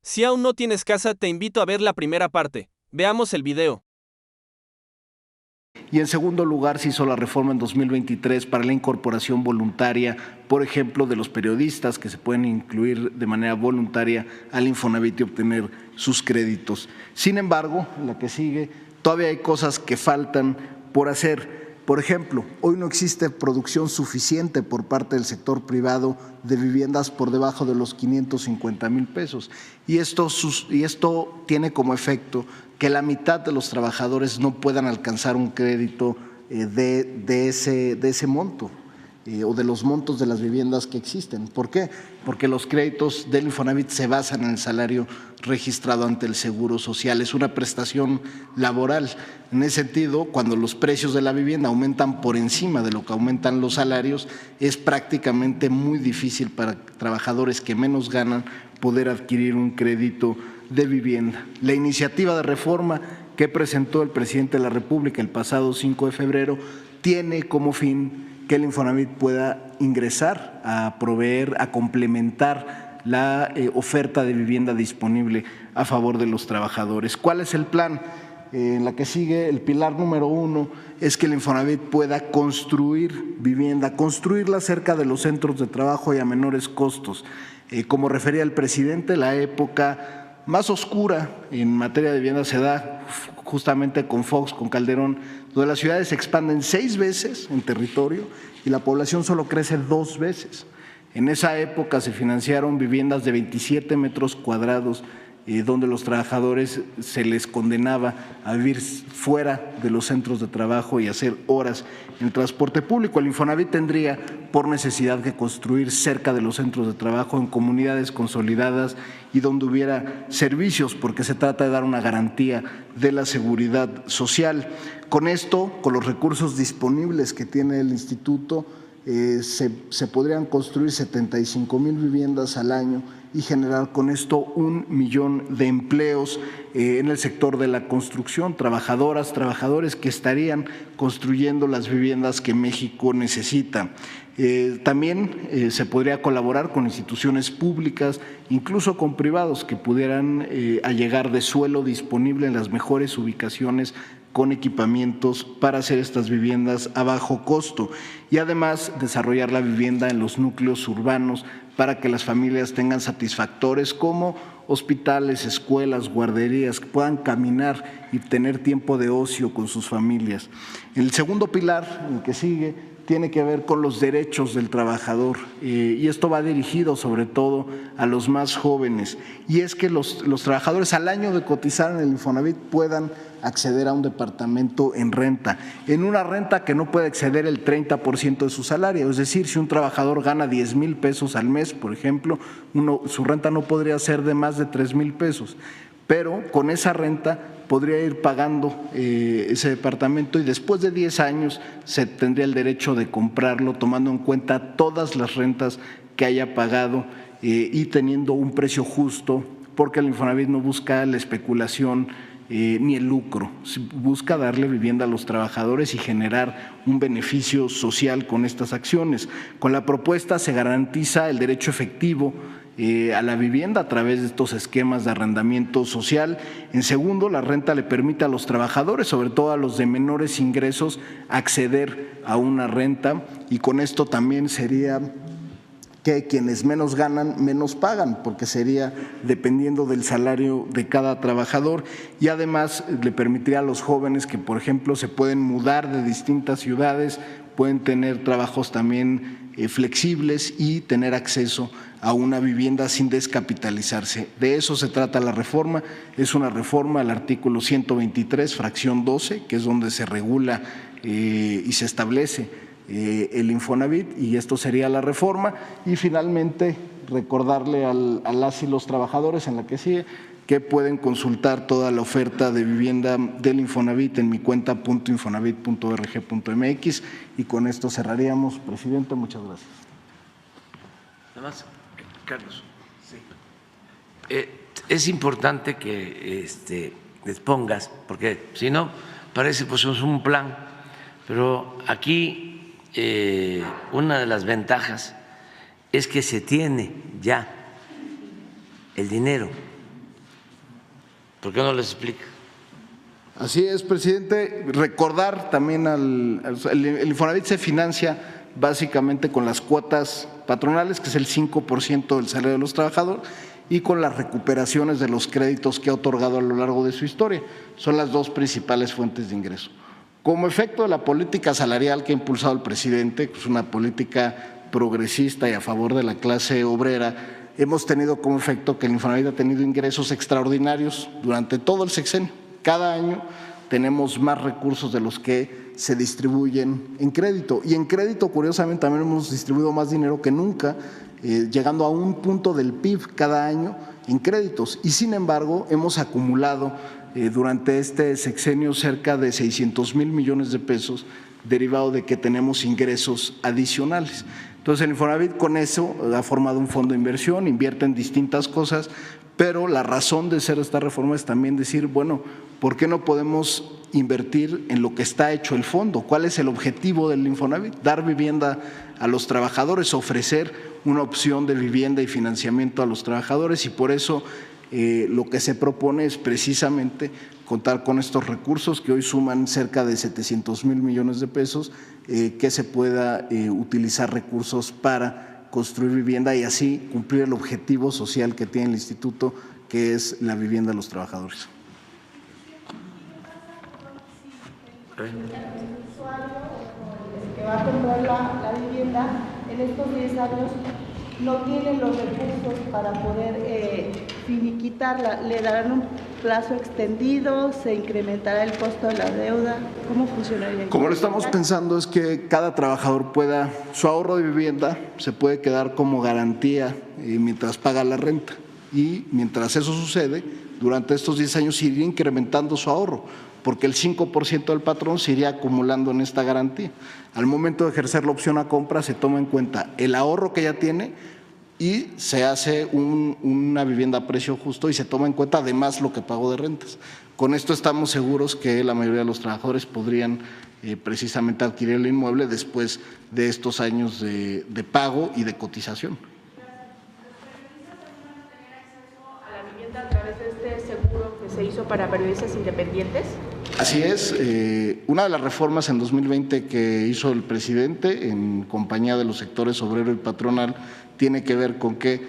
Si aún no tienes casa, te invito a ver la primera parte. Veamos el video. Y en segundo lugar, se hizo la reforma en 2023 para la incorporación voluntaria, por ejemplo, de los periodistas que se pueden incluir de manera voluntaria al Infonavit y obtener sus créditos. Sin embargo, en la que sigue, todavía hay cosas que faltan por hacer. Por ejemplo, hoy no existe producción suficiente por parte del sector privado de viviendas por debajo de los 550,000 pesos. Y esto tiene como efecto que la mitad de los trabajadores no puedan alcanzar un crédito de ese monto o de los montos de las viviendas que existen. ¿Por qué? Porque los créditos del Infonavit se basan en el salario registrado ante el Seguro Social. Es una prestación laboral. En ese sentido, cuando los precios de la vivienda aumentan por encima de lo que aumentan los salarios, es prácticamente muy difícil para trabajadores que menos ganan poder adquirir un crédito de vivienda. La iniciativa de reforma que presentó el presidente de la República el pasado 5 de febrero tiene como fin que el Infonavit pueda ingresar a proveer, a complementar la oferta de vivienda disponible a favor de los trabajadores. ¿Cuál es el plan? En la que sigue, el pilar número 1 es que el Infonavit pueda construir vivienda, construirla cerca de los centros de trabajo y a menores costos. Como refería el presidente, la época más oscura en materia de vivienda se da justamente con Fox, con Calderón, donde las ciudades se expanden 6 veces en territorio y la población solo crece 2 veces. En esa época se financiaron viviendas de 27 metros cuadrados, donde los trabajadores se les condenaba a vivir fuera de los centros de trabajo y hacer horas en el transporte público. El Infonavit tendría por necesidad que construir cerca de los centros de trabajo, en comunidades consolidadas y donde hubiera servicios, porque se trata de dar una garantía de la seguridad social. Con esto, con los recursos disponibles que tiene el instituto, se podrían construir 75,000 viviendas al año y generar con esto 1 millón de empleos en el sector de la construcción, trabajadoras, trabajadores que estarían construyendo las viviendas que México necesita. También se podría colaborar con instituciones públicas, incluso con privados que pudieran allegar de suelo disponible en las mejores ubicaciones con equipamientos para hacer estas viviendas a bajo costo y además desarrollar la vivienda en los núcleos urbanos para que las familias tengan satisfactores como hospitales, escuelas, guarderías, que puedan caminar y tener tiempo de ocio con sus familias. El segundo pilar, el que sigue, tiene que ver con los derechos del trabajador y esto va dirigido sobre todo a los más jóvenes y es que los trabajadores al año de cotizar en el Infonavit puedan acceder a un departamento en renta, en una renta que no puede exceder el 30% de su salario, es decir, si un trabajador gana 10,000 pesos al mes, por ejemplo, su renta no podría ser de más de 3,000 pesos, pero con esa renta podría ir pagando ese departamento y después de 10 años se tendría el derecho de comprarlo tomando en cuenta todas las rentas que haya pagado y teniendo un precio justo, porque el Infonavit no busca la especulación ni el lucro, busca darle vivienda a los trabajadores y generar un beneficio social con estas acciones. Con la propuesta se garantiza el derecho efectivo a la vivienda a través de estos esquemas de arrendamiento social. En segundo, la renta le permite a los trabajadores, sobre todo a los de menores ingresos, acceder a una renta y con esto también sería que quienes menos ganan, menos pagan, porque sería dependiendo del salario de cada trabajador y además le permitiría a los jóvenes que, por ejemplo, se pueden mudar de distintas ciudades, pueden tener trabajos también flexibles y tener acceso a una vivienda sin descapitalizarse. De eso se trata la reforma, es una reforma al artículo 123, fracción 12, que es donde se regula y se establece el Infonavit y esto sería la reforma y finalmente recordarle a las y los trabajadores en la que sigue que pueden consultar toda la oferta de vivienda del Infonavit en mi cuenta .infonavit.org.mx y con esto cerraríamos. Presidente, muchas gracias. Nada más, Carlos. Sí. Es importante que les pongas, porque si no parece pues es un plan, pero aquí una de las ventajas es que se tiene ya el dinero ¿Por qué no les explica? Así es, presidente. Recordar también el Infonavit se financia básicamente con las cuotas patronales, que es el 5% del salario de los trabajadores, y con las recuperaciones de los créditos que ha otorgado a lo largo de su historia. Son las dos principales fuentes de ingreso. Como efecto de la política salarial que ha impulsado el presidente, que es una política progresista y a favor de la clase obrera, hemos tenido como efecto que el Infonavit ha tenido ingresos extraordinarios durante todo el sexenio. Cada año tenemos más recursos de los que se distribuyen en crédito. Y en crédito, curiosamente, también hemos distribuido más dinero que nunca, llegando a un punto del PIB cada año en créditos. Y sin embargo, hemos acumulado durante este sexenio cerca de 600,000 millones de pesos derivado de que tenemos ingresos adicionales. Entonces, el Infonavit con eso ha formado un fondo de inversión, invierte en distintas cosas, pero la razón de ser esta reforma es también decir, bueno, ¿por qué no podemos invertir en lo que está hecho el fondo? ¿Cuál es el objetivo del Infonavit? Dar vivienda a los trabajadores, ofrecer una opción de vivienda y financiamiento a los trabajadores, y por eso lo que se propone es precisamente contar con estos recursos que hoy suman cerca de 700,000 millones de pesos, que se pueda utilizar recursos para construir vivienda y así cumplir el objetivo social que tiene el instituto, que es la vivienda de los trabajadores. Que va a comprar la vivienda en estos 10 años no tienen los recursos para poder finiquitarla. ¿Le darán un plazo extendido? ¿Se incrementará el costo de la deuda? ¿Cómo funcionaría? Como lo estamos pensando es que cada trabajador pueda, su ahorro de vivienda se puede quedar como garantía mientras paga la renta, y mientras eso sucede, durante estos 10 años iría incrementando su ahorro, porque el 5% del patrón se iría acumulando en esta garantía. Al momento de ejercer la opción a compra se toma en cuenta el ahorro que ya tiene y se hace una vivienda a precio justo y se toma en cuenta además lo que pagó de rentas. Con esto estamos seguros que la mayoría de los trabajadores podrían precisamente adquirir el inmueble después de estos años de pago y de cotización. ¿A la vivienda a través de este seguro que se hizo para periodistas independientes? Así es, una de las reformas en 2020 que hizo el presidente en compañía de los sectores obrero y patronal tiene que ver con que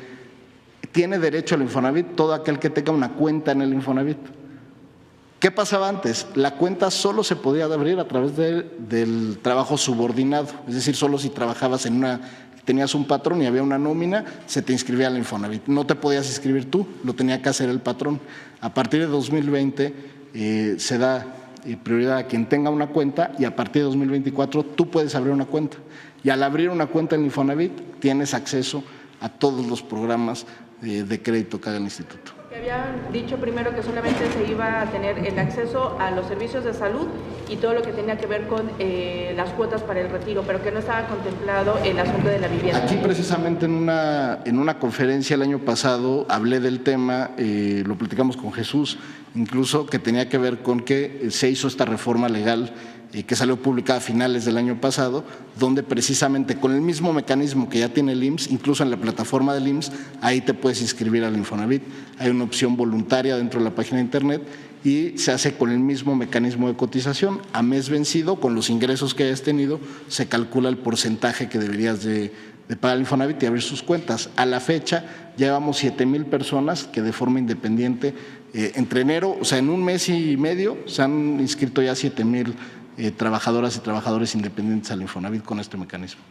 tiene derecho al Infonavit todo aquel que tenga una cuenta en el Infonavit. ¿Qué pasaba antes? La cuenta solo se podía abrir a través del trabajo subordinado, es decir, solo si trabajabas tenías un patrón y había una nómina, se te inscribía al Infonavit. No te podías inscribir tú, lo tenía que hacer el patrón. A partir de 2020 se da prioridad a quien tenga una cuenta y a partir de 2024 tú puedes abrir una cuenta. Y al abrir una cuenta en Infonavit tienes acceso a todos los programas de crédito que haga el instituto. Que habían dicho primero que solamente se iba a tener el acceso a los servicios de salud y todo lo que tenía que ver con las cuotas para el retiro, pero que no estaba contemplado el asunto de la vivienda. Aquí precisamente en una conferencia el año pasado hablé del tema, lo platicamos con Jesús, incluso que tenía que ver con que se hizo esta reforma legal que salió publicada a finales del año pasado, donde precisamente con el mismo mecanismo que ya tiene el IMSS, incluso en la plataforma del IMSS, ahí te puedes inscribir al Infonavit. Hay una opción voluntaria dentro de la página de internet y se hace con el mismo mecanismo de cotización. A mes vencido, con los ingresos que hayas tenido, se calcula el porcentaje que deberías de pagar el Infonavit y abrir sus cuentas. A la fecha, llevamos 7,000 personas que de forma independiente, entre enero, o sea, en un mes y medio, se han inscrito ya 7,000 trabajadoras y trabajadores independientes al Infonavit con este mecanismo.